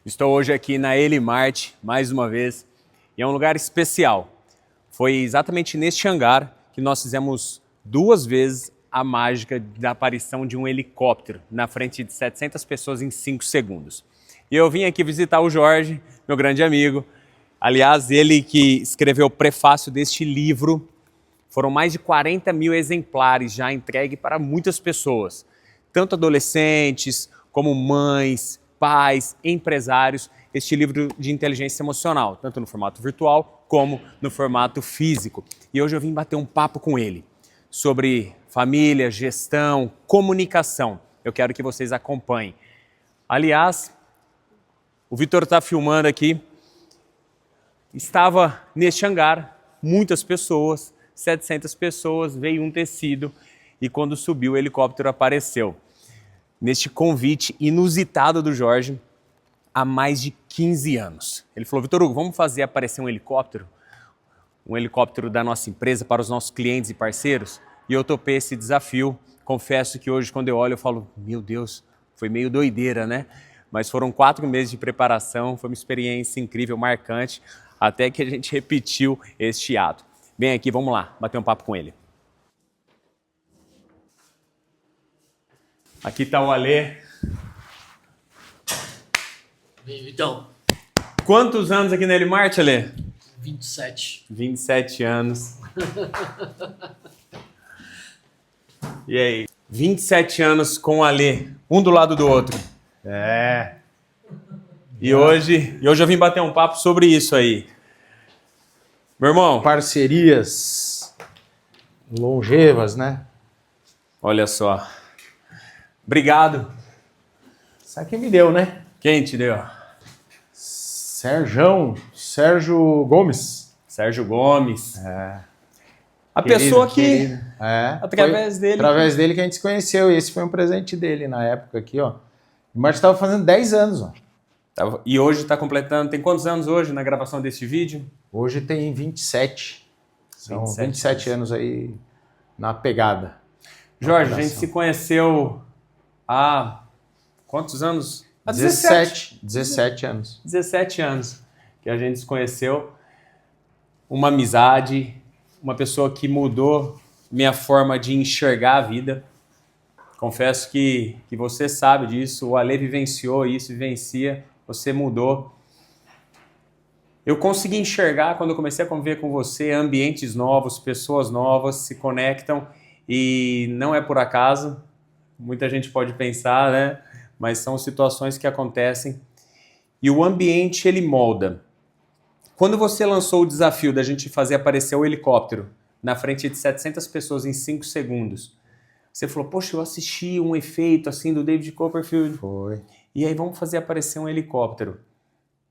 Estou hoje aqui na Elimart, mais uma vez, e é um lugar especial. Foi exatamente neste hangar que nós fizemos 2 vezes a mágica da aparição de um helicóptero na frente de 700 pessoas em 5 segundos. E eu vim aqui visitar o Jorge, meu grande amigo. Aliás, ele que escreveu o prefácio deste livro. Foram mais de 40 mil exemplares já entregues para muitas pessoas, tanto adolescentes como mães, pais, empresários, este livro de inteligência emocional, tanto no formato virtual como no formato físico. E hoje eu vim bater um papo com ele sobre família, gestão, comunicação. Eu quero que vocês acompanhem. Aliás, o Vitor está filmando aqui, estava neste hangar, muitas pessoas, 700 pessoas, veio um tecido e quando subiu o helicóptero apareceu. Neste convite inusitado do Jorge há mais de 15 anos. Ele falou, Vitor Hugo, vamos fazer aparecer um helicóptero da nossa empresa para os nossos clientes e parceiros? E eu topei esse desafio. Confesso que hoje, quando eu olho, eu falo, meu Deus, foi meio doideira, né? Mas foram 4 meses de preparação, foi uma experiência incrível, marcante, até que a gente repetiu este ato. Vem aqui, vamos lá, bater um papo com ele. Aqui está o Alê. Bem, Vitão. Quantos anos aqui na Elimart, Alê? 27. 27 anos. E aí? 27 anos com o Alê, um do lado do outro. É. E hoje eu vim bater um papo sobre isso aí. Meu irmão. Parcerias longevas, né? Olha só. Obrigado. Sabe quem me deu, né? Quem te deu? Sérgio Gomes. Sérgio Gomes. É. A pessoa que... Querido. Através dele. Através dele que a gente se conheceu. E esse foi um presente dele na época aqui, ó. O Martin estava fazendo 10 anos, ó. E hoje está completando... Tem quantos anos hoje na gravação desse vídeo? Hoje tem 27. São 27 anos aí na pegada. Jorge, a gente se conheceu há quantos anos? Há 17 anos. 17 anos que a gente se conheceu. Uma amizade, uma pessoa que mudou minha forma de enxergar a vida. Confesso que você sabe disso, o Ale vivenciou isso, vivencia, você mudou. Eu consegui enxergar, quando eu comecei a conviver com você, ambientes novos, pessoas novas se conectam e não é por acaso. Muita gente pode pensar, né? Mas são situações que acontecem e o ambiente ele molda. Quando você lançou o desafio da gente fazer aparecer o helicóptero na frente de 700 pessoas em 5 segundos, você falou, poxa, eu assisti um efeito assim do David Copperfield. Foi. E aí vamos fazer aparecer um helicóptero.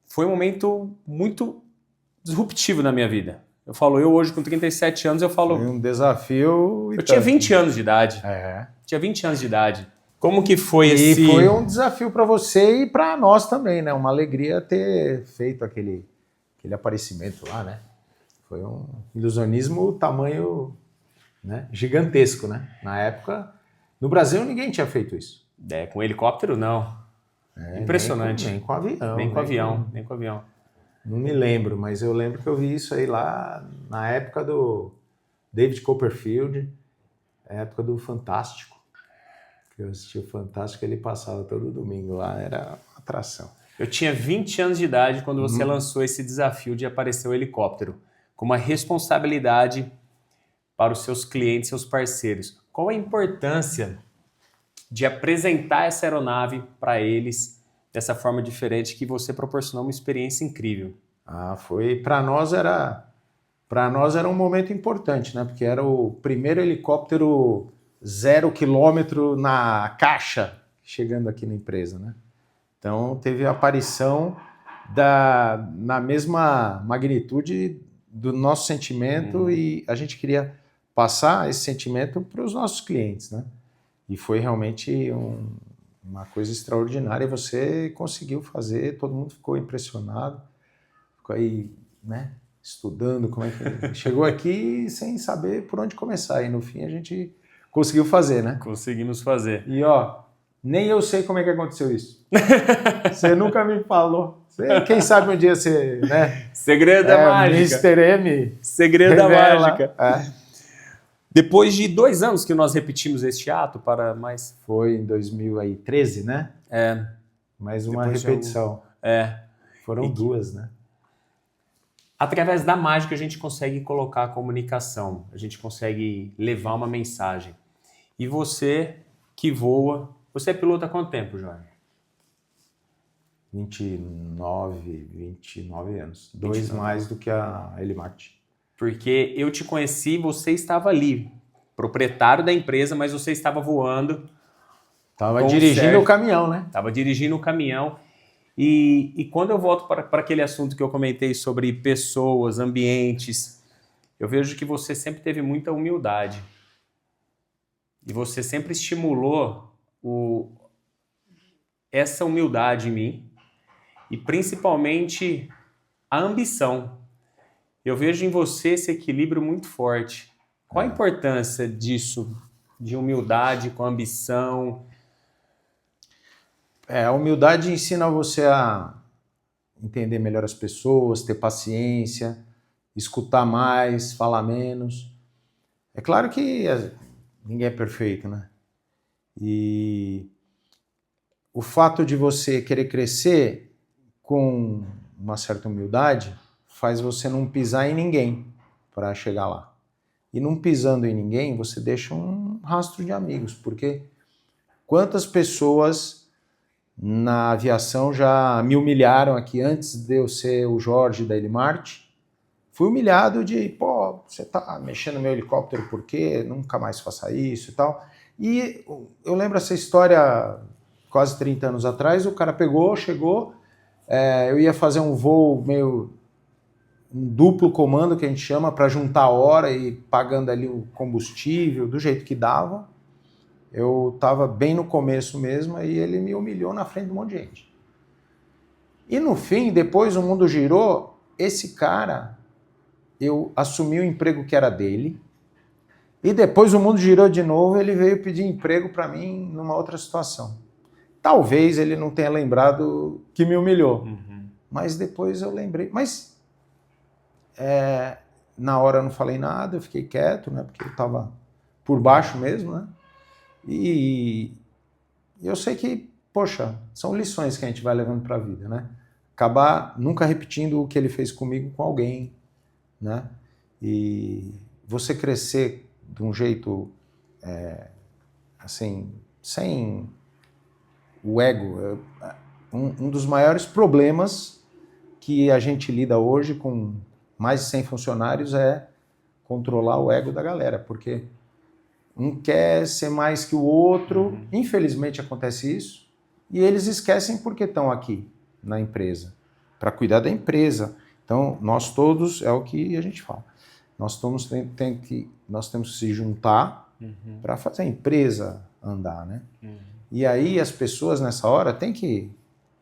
Foi um momento muito disruptivo na minha vida. Eu falo, eu hoje com 37 anos, eu falo... Foi um desafio... Eu tinha 20 anos de idade. É. Tinha 20 anos de idade. Como que foi esse... E foi um desafio para você e para nós também, né? Uma alegria ter feito aquele aparecimento lá, né? Foi um ilusionismo tamanho, né? Gigantesco, né? Na época, no Brasil ninguém tinha feito isso. Com helicóptero, não. Impressionante. Nem com avião. Nem com avião. Não me lembro, mas eu lembro que eu vi isso aí lá na época do David Copperfield, época do Fantástico. Eu assisti o Fantástico, ele passava todo domingo lá, era uma atração. Eu tinha 20 anos de idade quando você lançou esse desafio de aparecer o helicóptero, com uma responsabilidade para os seus clientes, seus parceiros. Qual a importância de apresentar essa aeronave para eles dessa forma diferente que você proporcionou uma experiência incrível? Foi, para nós era um momento importante, né? Porque era o primeiro helicóptero 0 quilômetro na caixa chegando aqui na empresa, né? Então teve a aparição na mesma magnitude do nosso sentimento e a gente queria passar esse sentimento para os nossos clientes, né? E foi realmente uma coisa extraordinária. Você conseguiu fazer, todo mundo ficou impressionado, ficou aí, né? Estudando como é que chegou aqui sem saber por onde começar. E no fim a gente conseguiu fazer, né? Conseguimos fazer. E ó, Nem eu sei como é que aconteceu isso. Você nunca me falou. Quem sabe um dia você, né? Segredo da mágica. Mr. M. Segredo da revela. mágica. É. Depois de 2 anos que nós repetimos este ato para mais... Foi em 2013, né? É. Mais uma Depois de repetição. Foram E 2, né? Através da mágica a gente consegue colocar a comunicação, a gente consegue levar uma mensagem. E você que voa, você é piloto há quanto tempo, Jorge? 29 anos. 2 29. mais do que a Elimarte. Porque eu te conheci, você estava ali, proprietário da empresa, mas você estava voando. Tava dirigindo o caminhão, né? Estava dirigindo o caminhão. E quando eu volto para aquele assunto que eu comentei sobre pessoas, ambientes, eu vejo que você sempre teve muita humildade. E você sempre estimulou essa humildade em mim e principalmente a ambição. Eu vejo em você esse equilíbrio muito forte. Qual a importância disso, de humildade com ambição? A humildade ensina você a entender melhor as pessoas, ter paciência, escutar mais, falar menos. É claro que ninguém é perfeito, né? E o fato de você querer crescer com uma certa humildade faz você não pisar em ninguém para chegar lá. E não pisando em ninguém, você deixa um rastro de amigos, porque quantas pessoas na aviação já me humilharam aqui antes de eu ser o Jorge da Elimarte. Fui humilhado de, pô, você tá mexendo no meu helicóptero por quê? Nunca mais faça isso e tal. E eu lembro essa história quase 30 anos atrás, o cara chegou, eu ia fazer um voo meio um duplo comando que a gente chama para juntar a hora e pagando ali o combustível do jeito que dava. Eu estava bem no começo mesmo e ele me humilhou na frente de um monte de gente. E no fim, depois o mundo girou, esse cara, eu assumi o emprego que era dele e depois o mundo girou de novo, ele veio pedir emprego para mim numa outra situação. Talvez ele não tenha lembrado que me humilhou, mas depois eu lembrei. Mas na hora eu não falei nada, eu fiquei quieto, né, porque eu estava por baixo mesmo, né? E eu sei que, poxa, são lições que a gente vai levando para a vida, né? Acabar nunca repetindo o que ele fez comigo com alguém, né? E você crescer de um jeito, assim, sem o ego. Um dos maiores problemas que a gente lida hoje com mais de 100 funcionários é controlar o ego da galera, porque um quer ser mais que o outro, infelizmente acontece isso, e eles esquecem porque estão aqui na empresa, para cuidar da empresa. Então, nós todos, é o que a gente fala, nós temos que se juntar para fazer a empresa andar, né? E aí as pessoas nessa hora têm que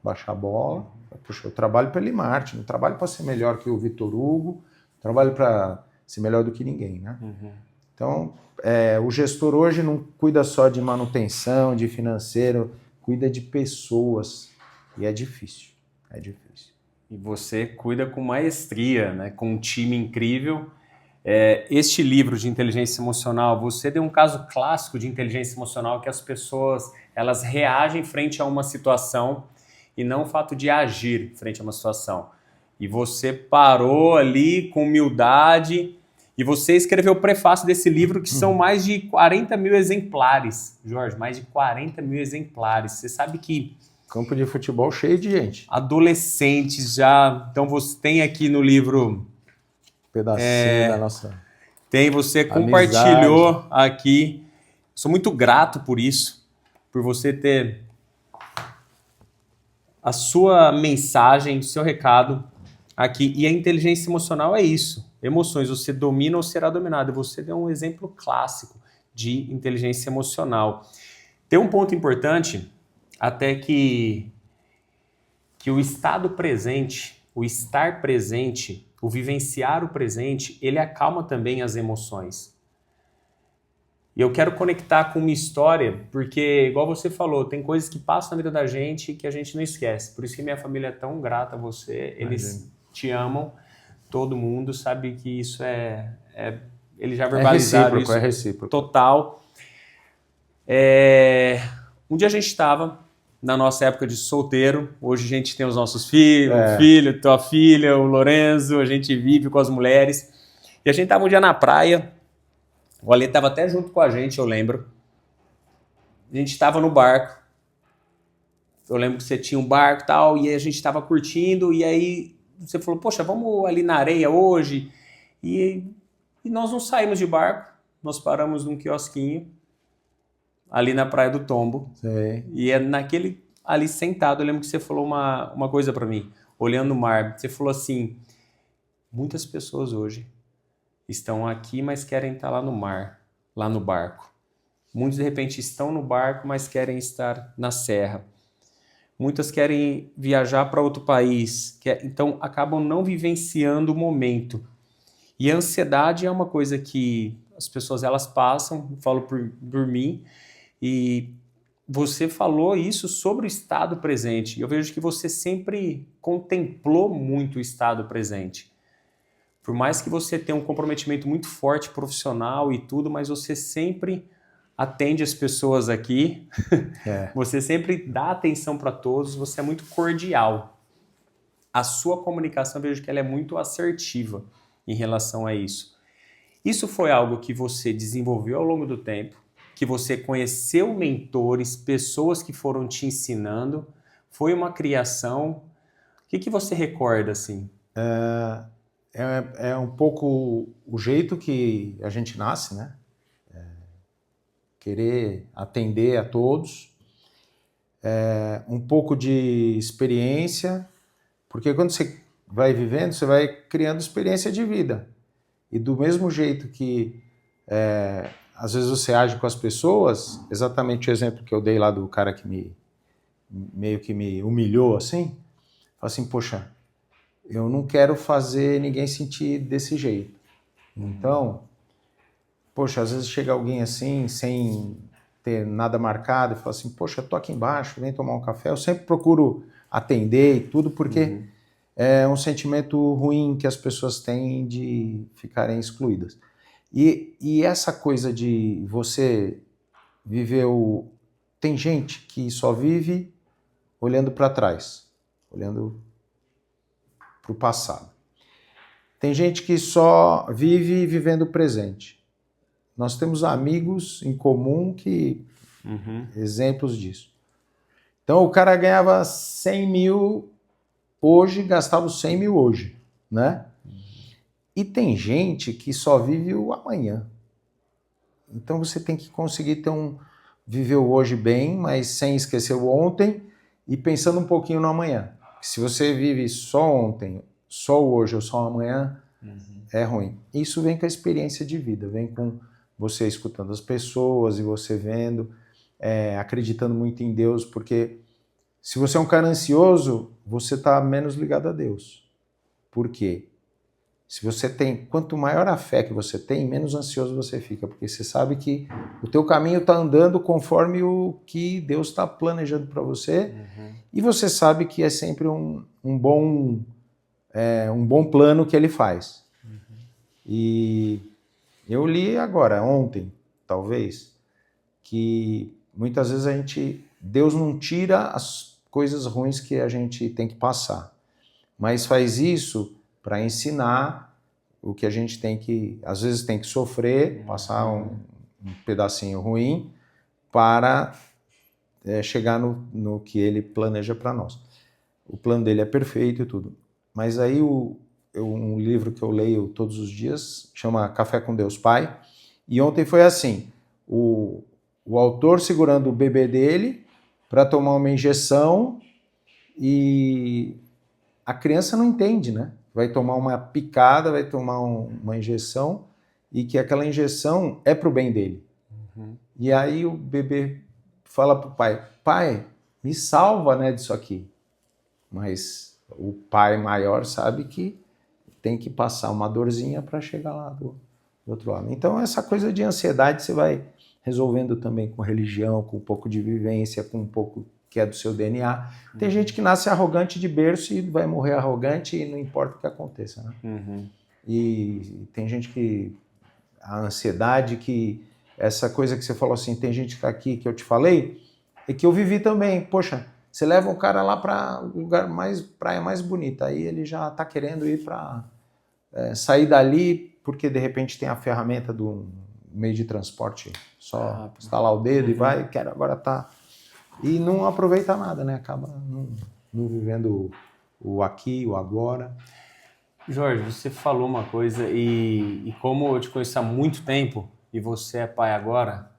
baixar a bola, puxa, eu trabalho para a Elimarte, não trabalho para ser melhor que o Vitor Hugo, trabalho para ser melhor do que ninguém, né? Então, o gestor hoje não cuida só de manutenção, de financeiro, cuida de pessoas. E é difícil, E você cuida com maestria, né? Com um time incrível. Este livro de inteligência emocional, você deu um caso clássico de inteligência emocional que as pessoas elas reagem frente a uma situação e não o fato de agir frente a uma situação. E você parou ali com humildade. E você escreveu o prefácio desse livro, que são mais de 40 mil exemplares. Jorge, mais de 40 mil exemplares. Você sabe que... Campo de futebol cheio de gente. Adolescentes já... Então você tem aqui no livro... Pedacinho da nossa... Você amizade. Compartilhou aqui. Sou muito grato por isso. Por você ter a sua mensagem, o seu recado aqui. E a inteligência emocional é isso. Emoções, você domina ou será dominado. Você deu um exemplo clássico de inteligência emocional. Tem um ponto importante, até que o estado presente, o estar presente, o vivenciar o presente, ele acalma também as emoções. E eu quero conectar com uma história, porque, igual você falou, tem coisas que passam na vida da gente que a gente não esquece. Por isso que minha família é tão grata a você. Eles te amam, todo mundo sabe que isso eles já verbalizaram isso. É recíproco. Total. Um dia a gente estava na nossa época de solteiro, hoje a gente tem os nossos filhos, tua filha, o Lorenzo, a gente vive com as mulheres. E a gente estava um dia na praia, o Ale estava até junto com a gente, eu lembro. A gente estava no barco. Eu lembro que você tinha um barco e tal, e a gente estava curtindo, e aí você falou, poxa, vamos ali na areia hoje. E nós não saímos de barco, nós paramos num quiosquinho, ali na Praia do Tombo. Sei. E naquele ali sentado, eu lembro que você falou uma coisa para mim, olhando o mar. Você falou assim, muitas pessoas hoje estão aqui, mas querem estar lá no mar, lá no barco. Muitos, de repente, estão no barco, mas querem estar na serra. Muitas querem viajar para outro país, então acabam não vivenciando o momento. E a ansiedade é uma coisa que as pessoas elas passam, eu falo por mim, e você falou isso sobre o estado presente. Eu vejo que você sempre contemplou muito o estado presente. Por mais que você tenha um comprometimento muito forte profissional e tudo, mas você sempre atende as pessoas aqui, você sempre dá atenção para todos, você é muito cordial. A sua comunicação, eu vejo que ela é muito assertiva em relação a isso. Isso foi algo que você desenvolveu ao longo do tempo, que você conheceu mentores, pessoas que foram te ensinando, foi uma criação. O que você recorda, assim? É um pouco o jeito que a gente nasce, né? Querer atender a todos. Um pouco de experiência, porque quando você vai vivendo, você vai criando experiência de vida. E do mesmo jeito que às vezes você age com as pessoas, exatamente o exemplo que eu dei lá do cara que meio que me humilhou assim, fala assim, poxa, eu não quero fazer ninguém sentir desse jeito. Então, poxa, às vezes chega alguém assim, sem ter nada marcado, e fala assim, poxa, eu tô aqui embaixo, vem tomar um café. Eu sempre procuro atender e tudo, porque é um sentimento ruim que as pessoas têm de ficarem excluídas. E essa coisa de você viver Tem gente que só vive olhando para trás, olhando para o passado. Tem gente que só vive vivendo o presente. Nós temos amigos em comum que... exemplos disso. Então o cara ganhava 100 mil hoje, gastava os 100 mil hoje, né? E tem gente que só vive o amanhã. Então você tem que conseguir viver o hoje bem, mas sem esquecer o ontem e pensando um pouquinho no amanhã. Se você vive só ontem, só hoje ou só amanhã, é ruim. Isso vem com a experiência de vida, vem com você escutando as pessoas e você vendo, acreditando muito em Deus, porque se você é um cara ansioso, você está menos ligado a Deus. Por quê? Quanto maior a fé que você tem, menos ansioso você fica, porque você sabe que o teu caminho está andando conforme o que Deus está planejando para você, e você sabe que é sempre um bom plano que Ele faz. E eu li agora, ontem, talvez, que muitas vezes Deus não tira as coisas ruins que a gente tem que mas faz isso para ensinar o que a gente às vezes tem que sofrer, passar um pedacinho ruim para chegar no que Ele planeja para nós. O plano dele é perfeito e tudo. Mas aí um livro que eu leio todos os dias chama Café com Deus Pai, e ontem foi assim, o autor segurando o bebê dele para tomar uma injeção e a criança não entende, né? Vai tomar uma picada, vai tomar uma injeção e que aquela injeção é para o bem dele. E aí o bebê fala para o pai, pai, me salva, né, disso aqui. Mas o pai maior sabe que tem que passar uma dorzinha para chegar lá do outro lado. Então essa coisa de ansiedade você vai resolvendo também com religião, com um pouco de vivência, com um pouco que é do seu DNA. Tem gente que nasce arrogante de berço e vai morrer arrogante e não importa o que aconteça, né? E tem gente que a ansiedade, que essa coisa que você falou assim, tem gente que tá aqui que eu te falei, e que eu vivi também. Poxa, você leva um cara lá para lugar mais, praia mais bonita, aí ele já está querendo ir para sair dali, porque de repente tem a ferramenta do meio de transporte, só instalar o dedo e vai, quero agora tá. E não aproveita nada, né? Acaba não vivendo o aqui, o agora. Jorge, você falou uma coisa e como eu te conheço há muito tempo e você é pai agora,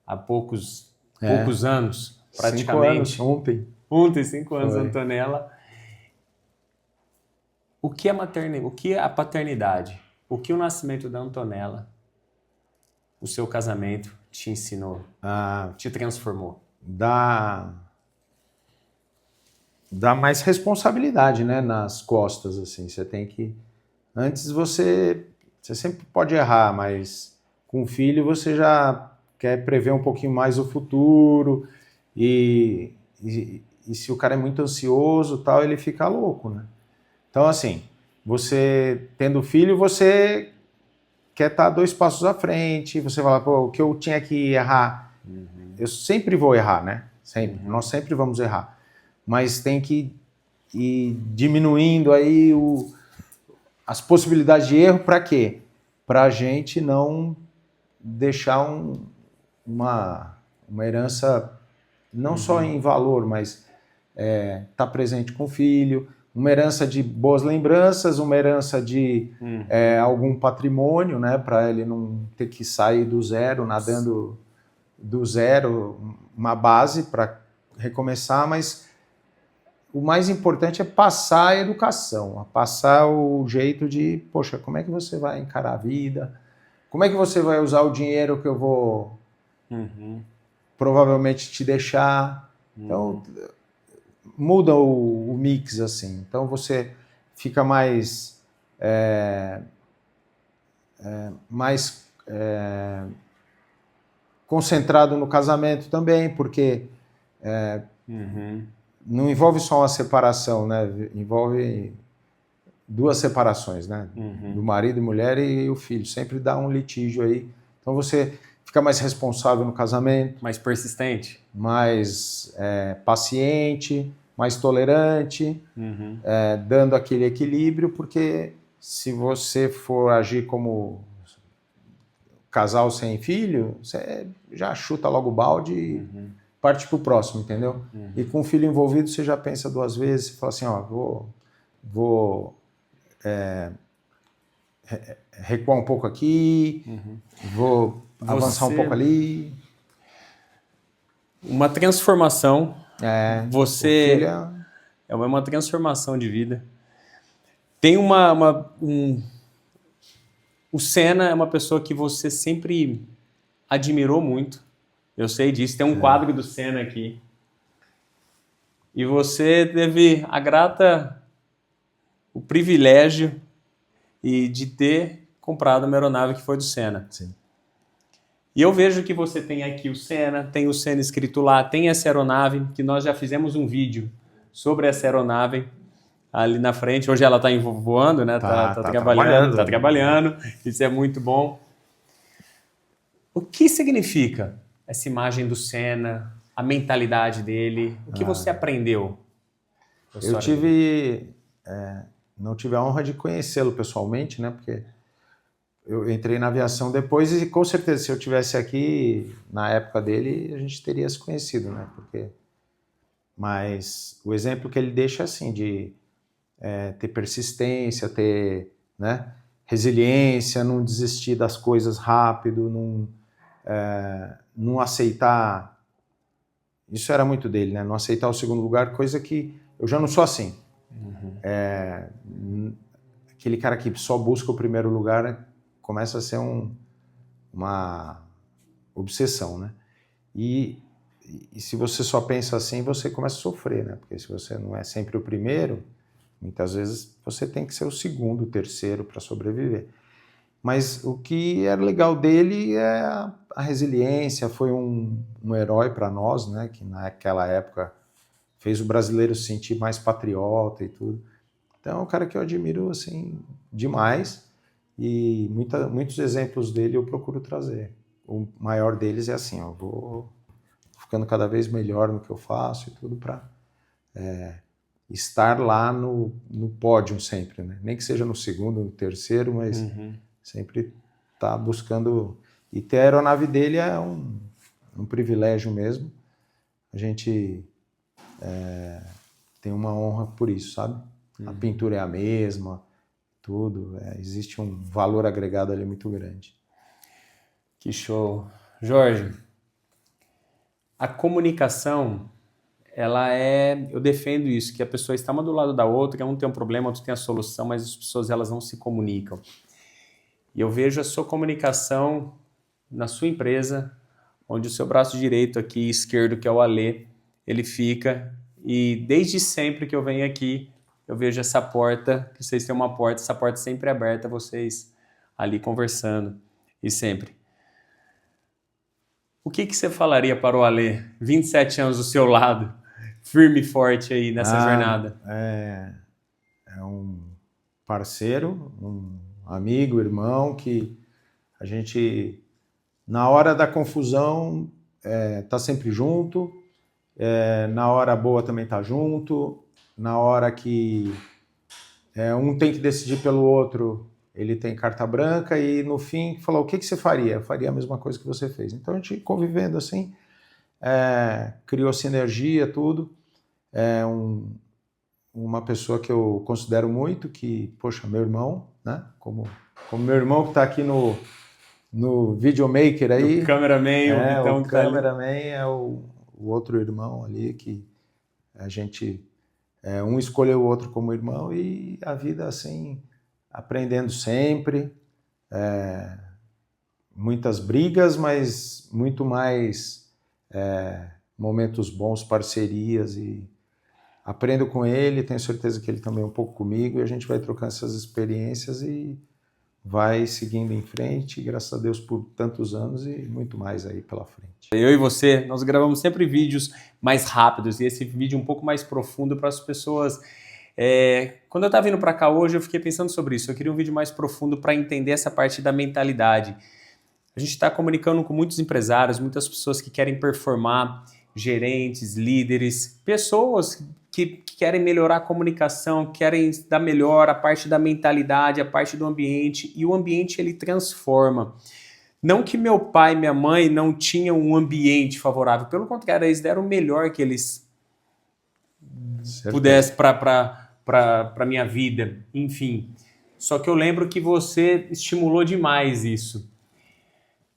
há poucos anos, praticamente. 5 anos, ontem. Ontem, 5 anos, Foi. Antonella. O que é a paternidade? O que o nascimento da Antonella, o seu casamento, te ensinou, te transformou? Dá mais responsabilidade, né, nas costas, assim. Você tem que... Antes você sempre pode errar, mas com o filho você já quer prever um pouquinho mais o futuro e se o cara é muito ansioso, tal, ele fica louco, né? Então, assim, você tendo filho, você quer estar 2 passos à frente, você fala, pô, o que eu tinha que errar, eu sempre vou errar, né? Sempre, nós sempre vamos errar. Mas tem que ir diminuindo aí as possibilidades de erro, para quê? Para a gente não deixar uma herança, não só em valor, mas tá presente com o filho, uma herança de boas lembranças, uma herança de algum patrimônio, né, para ele não ter que sair do zero, nadando do zero, uma base para recomeçar, mas o mais importante é passar a educação, passar o jeito de, poxa, como é que você vai encarar a vida? Como é que você vai usar o dinheiro que eu vou provavelmente te deixar? Então, muda o mix, assim. Então, você fica mais concentrado no casamento também, porque não envolve só uma separação, né? Envolve 2 separações, né? Do marido e mulher e o filho. Sempre dá um litígio aí. Então você fica mais responsável no casamento. Mais persistente? Mais paciente, mais tolerante, dando aquele equilíbrio, porque se você for agir como casal sem filho, você já chuta logo o balde e parte pro próximo, entendeu? E com o filho envolvido, você já pensa 2 vezes, você fala assim, ó, vou recuar um pouco aqui, vou avançar um pouco ali. Uma transformação. Você filho é uma transformação de vida. Tem o Senna é uma pessoa que você sempre admirou muito. Eu sei disso. Tem um quadro do Senna aqui. E você teve o privilégio de ter comprado uma aeronave que foi do Senna. Sim. E eu vejo que você tem aqui o Senna, tem o Senna escrito lá, tem essa aeronave, que nós já fizemos um vídeo sobre essa aeronave ali na frente. Hoje ela está voando, né? Tá trabalhando. Tá trabalhando. Isso é muito bom. O que significa essa imagem do Senna, a mentalidade dele? O que você aprendeu? Eu não tive a honra de conhecê-lo pessoalmente, né? Porque eu entrei na aviação depois e com certeza se eu tivesse aqui na época dele, a gente teria se conhecido, né? Mas o exemplo que ele deixa é assim, de ter persistência, ter, né, resiliência, não desistir das coisas rápido, não aceitar. Isso era muito dele, né? Não aceitar o segundo lugar, coisa que eu já não sou assim. Aquele cara que só busca o primeiro lugar começa a ser uma obsessão, né? E se você só pensa assim, você começa a sofrer, né? Porque se você não é sempre o primeiro, muitas vezes você tem que ser o segundo, o terceiro para sobreviver. Mas o que era legal dele é a resiliência, foi um herói para nós, né? Que naquela época fez o brasileiro se sentir mais patriota e tudo. Então é um cara que eu admiro assim demais e muitos exemplos dele eu procuro trazer. O maior deles é assim, ó, eu vou ficando cada vez melhor no que eu faço e tudo para estar lá no pódio sempre, né? Nem que seja no segundo, no terceiro, mas sempre tá buscando. E ter a aeronave dele é um privilégio mesmo. A gente tem uma honra por isso, sabe? A pintura é a mesma, tudo. Existe um valor agregado ali muito grande. Que show. Jorge, a comunicação, eu defendo isso, que a pessoa está uma do lado da outra, que um tem um problema, outro tem a solução, mas as pessoas elas não se comunicam. E eu vejo a sua comunicação na sua empresa, onde o seu braço direito aqui, esquerdo, que é o Alê, ele fica. E desde sempre que eu venho aqui, eu vejo essa porta, que vocês têm uma porta, essa porta sempre aberta, vocês ali conversando, e sempre. O que você falaria para o Alê, 27 anos do seu lado, firme e forte aí nessa jornada? É um parceiro, um amigo, irmão, que a gente, na hora da confusão, tá sempre junto, na hora boa também tá junto, na hora que um tem que decidir pelo outro, ele tem carta branca e no fim falou, o que você faria? Eu faria a mesma coisa que você fez. Então a gente convivendo assim, criou sinergia, tudo. Uma pessoa que eu considero muito, que, poxa, meu irmão, né? Como meu irmão que está aqui no videomaker aí. O cameraman, o cameraman é o outro irmão ali que a gente, um escolheu o outro como irmão e a vida assim, aprendendo sempre, muitas brigas, mas muito mais momentos bons, parcerias e aprendo com ele, tenho certeza que ele também um pouco comigo e a gente vai trocando essas experiências e vai seguindo em frente, graças a Deus por tantos anos e muito mais aí pela frente. Eu e você, nós gravamos sempre vídeos mais rápidos e esse vídeo um pouco mais profundo para as pessoas. Quando eu estava vindo para cá hoje, eu fiquei pensando sobre isso. Eu queria um vídeo mais profundo para entender essa parte da mentalidade. A gente está comunicando com muitos empresários, muitas pessoas que querem performar, gerentes, líderes, pessoas que querem melhorar a comunicação, querem dar melhor a parte da mentalidade, a parte do ambiente, e o ambiente ele transforma. Não que meu pai e minha mãe não tinham um ambiente favorável, pelo contrário, eles deram o melhor que eles pudessem para a minha vida, enfim. Só que eu lembro que você estimulou demais isso.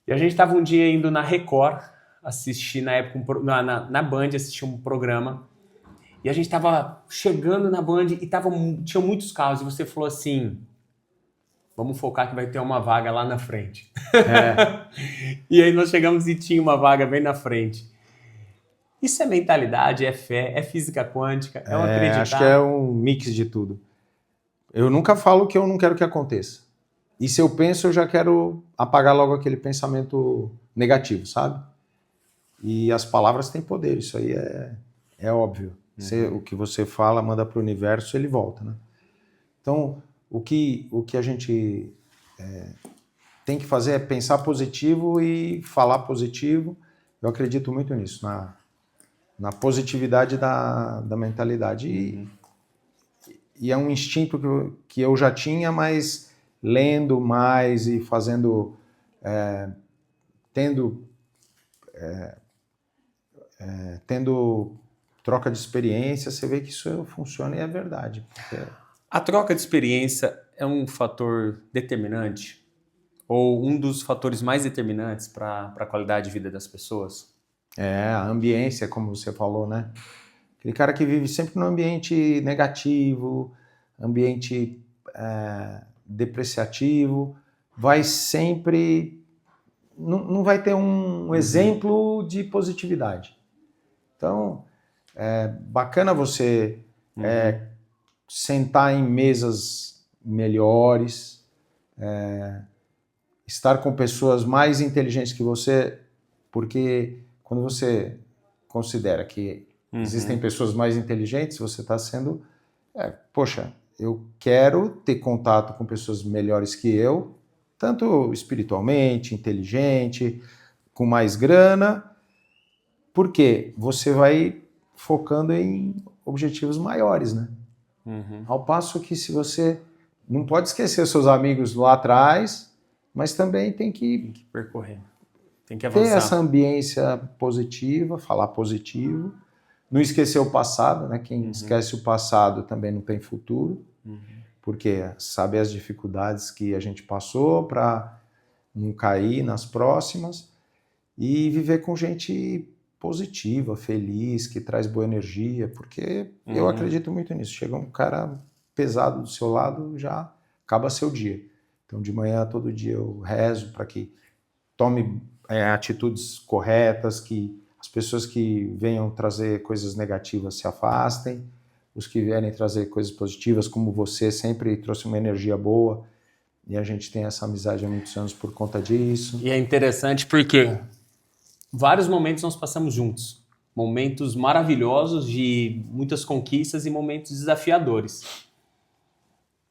E a gente estava um dia indo na Record, assistir na época, na Band, assistir um programa, e a gente estava chegando na Band e tinha muitos carros, e você falou assim, vamos focar que vai ter uma vaga lá na frente. E aí nós chegamos e tinha uma vaga bem na frente. Isso é mentalidade, é fé, é física quântica, é um acreditar. Acho que é um mix de tudo. Eu nunca falo que eu não quero que aconteça. E se eu penso, eu já quero apagar logo aquele pensamento negativo, sabe? E as palavras têm poder, isso aí é óbvio. O que você fala, manda para o universo, ele volta, né? Então, o que a gente tem que fazer é pensar positivo e falar positivo. Eu acredito muito nisso, na positividade da mentalidade. E é um instinto que eu já tinha, mas lendo mais e fazendo, tendo troca de experiência, você vê que isso funciona e é verdade. A troca de experiência é um fator determinante? Ou um dos fatores mais determinantes para a qualidade de vida das pessoas? A ambiência, como você falou, né? Aquele cara que vive sempre num ambiente negativo, ambiente depreciativo, vai sempre... Não vai ter um exemplo de positividade. Então, é bacana você sentar em mesas melhores, estar com pessoas mais inteligentes que você, porque quando você considera que existem pessoas mais inteligentes, você está sendo, poxa, eu quero ter contato com pessoas melhores que eu, tanto espiritualmente, inteligente, com mais grana, porque você vai focando em objetivos maiores, né? Ao passo que se você não pode esquecer seus amigos lá atrás, mas também tem que Percorrer. Tem que ter avançar. essa ambiência positiva, falar positivo, não esquecer o passado, né? Quem esquece o passado também não tem futuro, porque sabe as dificuldades que a gente passou para não cair nas próximas e viver com gente positiva, feliz, que traz boa energia, porque eu acredito muito nisso. Chega um cara pesado do seu lado, já acaba seu dia. Então, de manhã, todo dia eu rezo para que tome atitudes corretas, que as pessoas que venham trazer coisas negativas se afastem, os que vierem trazer coisas positivas, como você sempre trouxe uma energia boa, e a gente tem essa amizade há muitos anos por conta disso. E é interessante porque vários momentos nós passamos juntos. Momentos maravilhosos de muitas conquistas e momentos desafiadores.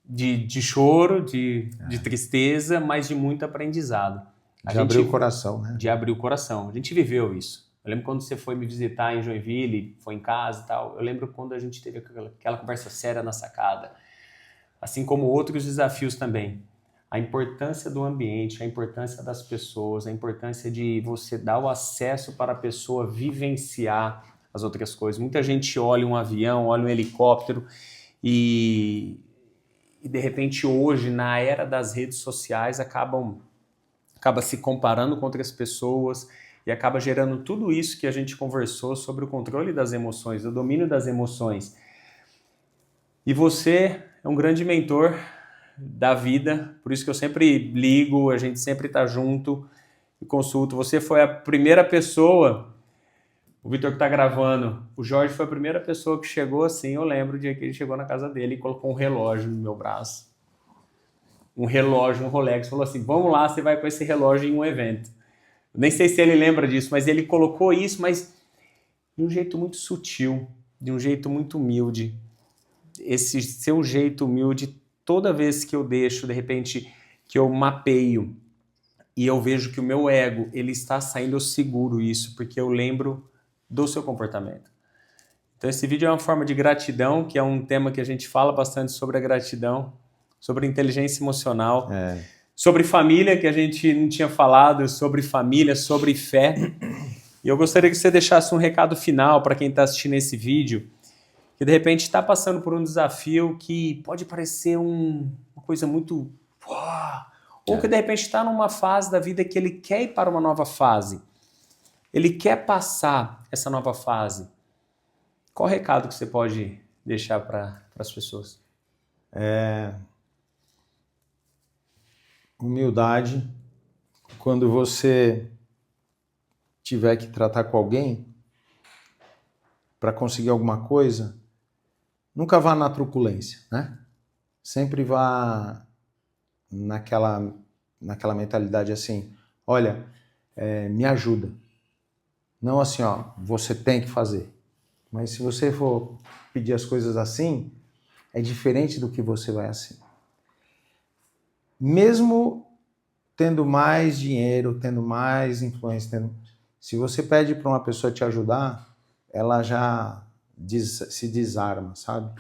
De choro, de tristeza, mas de muito aprendizado. De abrir o coração, né? De abrir o coração. A gente viveu isso. Eu lembro quando você foi me visitar em Joinville, foi em casa e tal. Eu lembro quando a gente teve aquela conversa séria na sacada. Assim como outros desafios também. A importância do ambiente, a importância das pessoas, a importância de você dar o acesso para a pessoa vivenciar as outras coisas. Muita gente olha um avião, olha um helicóptero e de repente hoje, na era das redes sociais, acaba se comparando com outras pessoas e acaba gerando tudo isso que a gente conversou sobre o controle das emoções, o domínio das emoções. E você é um grande mentor da vida, por isso que eu sempre ligo, a gente sempre está junto e consulto. Você foi a primeira pessoa, o Vitor que está gravando, o Jorge foi a primeira pessoa que chegou assim, eu lembro o dia que ele chegou na casa dele e colocou um relógio no meu braço. Um relógio, um Rolex, falou assim, vamos lá, você vai com esse relógio em um evento. Eu nem sei se ele lembra disso, mas ele colocou isso, mas de um jeito muito sutil, de um jeito muito humilde. Esse seu jeito humilde, toda vez que eu deixo, de repente, que eu mapeio e eu vejo que o meu ego, ele está saindo, eu seguro isso, porque eu lembro do seu comportamento. Então esse vídeo é uma forma de gratidão, que é um tema que a gente fala bastante sobre a gratidão, sobre inteligência emocional, sobre família, que a gente não tinha falado, sobre família, sobre fé. E eu gostaria que você deixasse um recado final para quem está assistindo esse vídeo, que de repente está passando por um desafio que pode parecer uma coisa muito... ou que de repente está numa fase da vida que ele quer ir para uma nova fase. Ele quer passar essa nova fase. Qual o recado que você pode deixar para as pessoas? Humildade. Quando você tiver que tratar com alguém para conseguir alguma coisa, nunca vá na truculência, né? Sempre vá naquela mentalidade assim, olha, me ajuda. Não assim, ó, você tem que fazer. Mas se você for pedir as coisas assim, é diferente do que você vai assim. Mesmo tendo mais dinheiro, tendo mais influência, se você pede para uma pessoa te ajudar, ela já se desarma, sabe?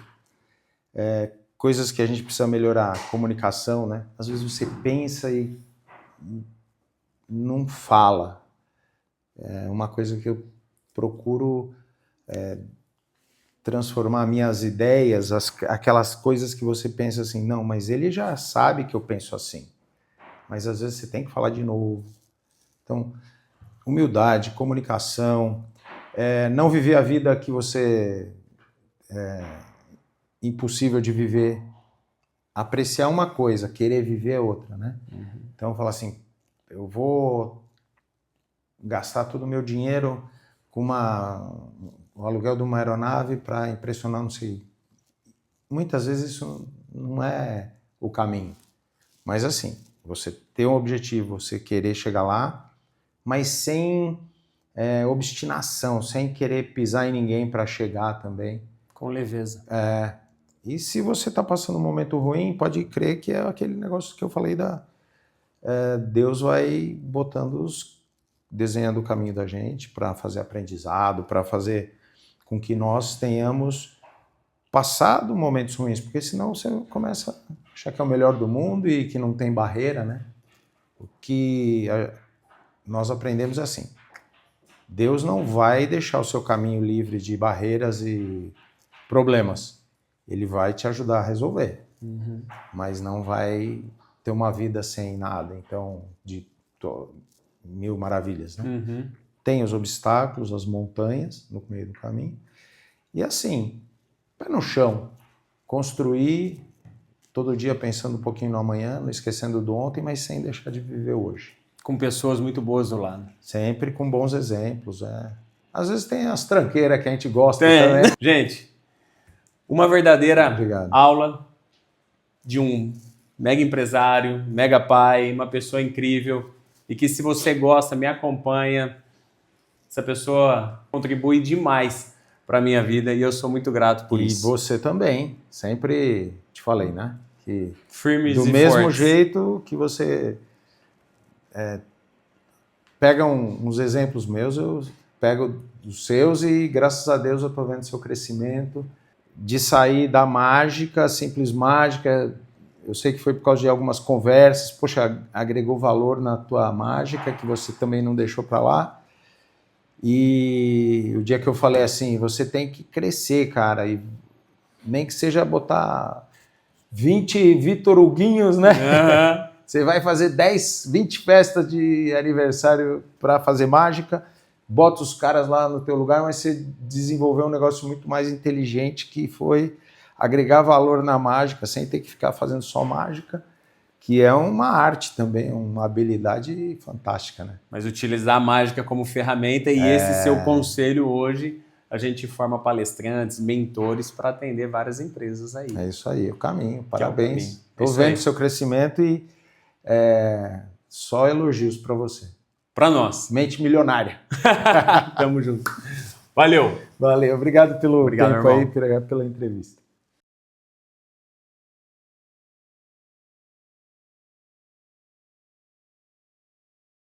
Coisas que a gente precisa melhorar, comunicação, né? Às vezes você pensa e não fala. É uma coisa que eu procuro transformar minhas ideias, aquelas coisas que você pensa assim, não, mas ele já sabe que eu penso assim. Mas às vezes você tem que falar de novo. Então, humildade, comunicação, não viver a vida que você impossível de viver, apreciar uma coisa, querer viver outra, né? Então, falar assim, eu vou gastar todo o meu dinheiro com o aluguel de uma aeronave para impressionar não sei. Muitas vezes isso não é o caminho. Mas assim, Você ter um objetivo, você querer chegar lá, mas sem obstinação, sem querer pisar em ninguém para chegar também. Com leveza. E se você está passando um momento ruim, pode crer que é aquele negócio que eu falei Deus vai desenhando o caminho da gente para fazer aprendizado, para fazer com que nós tenhamos passado momentos ruins, porque senão você começa a achar que é o melhor do mundo e que não tem barreira, né? O que nós aprendemos é assim, Deus não vai deixar o seu caminho livre de barreiras e problemas. Ele vai te ajudar a resolver, mas não vai ter uma vida sem nada, então, de mil maravilhas, né? Tem os obstáculos, as montanhas no meio do caminho, e assim, pé no chão, construir todo dia pensando um pouquinho no amanhã, não esquecendo do ontem, mas sem deixar de viver hoje. Com pessoas muito boas do lado. Sempre com bons exemplos, Às vezes tem as tranqueiras que a gente gosta também. Gente, uma verdadeira Obrigado. aula de um mega empresário, mega pai, uma pessoa incrível e que se você gosta, me acompanha. Essa pessoa contribui demais para a minha vida e eu sou muito grato por isso. E você também, sempre te falei, né? Que Firmes do e mesmo fortes. jeito que você pega uns exemplos meus, eu pego os seus e graças a Deus eu estou vendo seu crescimento, de sair da mágica, simples mágica. Eu sei que foi por causa de algumas conversas, poxa, agregou valor na tua mágica que você também não deixou para lá. E o dia que eu falei assim, você tem que crescer, cara, e nem que seja botar 20 Vitor Huguinhos, né? Você vai fazer 10, 20 festas de aniversário para fazer mágica, bota os caras lá no teu lugar, mas você desenvolveu um negócio muito mais inteligente que foi agregar valor na mágica, sem ter que ficar fazendo só mágica, que é uma arte também, uma habilidade fantástica, né? Mas utilizar a mágica como ferramenta e esse seu conselho hoje, a gente forma palestrantes, mentores para atender várias empresas aí. É isso aí, o caminho. Parabéns. Estou Isso vendo aí. o seu crescimento e só elogios para você. Para nós. Mente milionária. Tamo junto. Valeu. Valeu, obrigado pelo Obrigado, tempo irmão. aí, obrigado pela entrevista.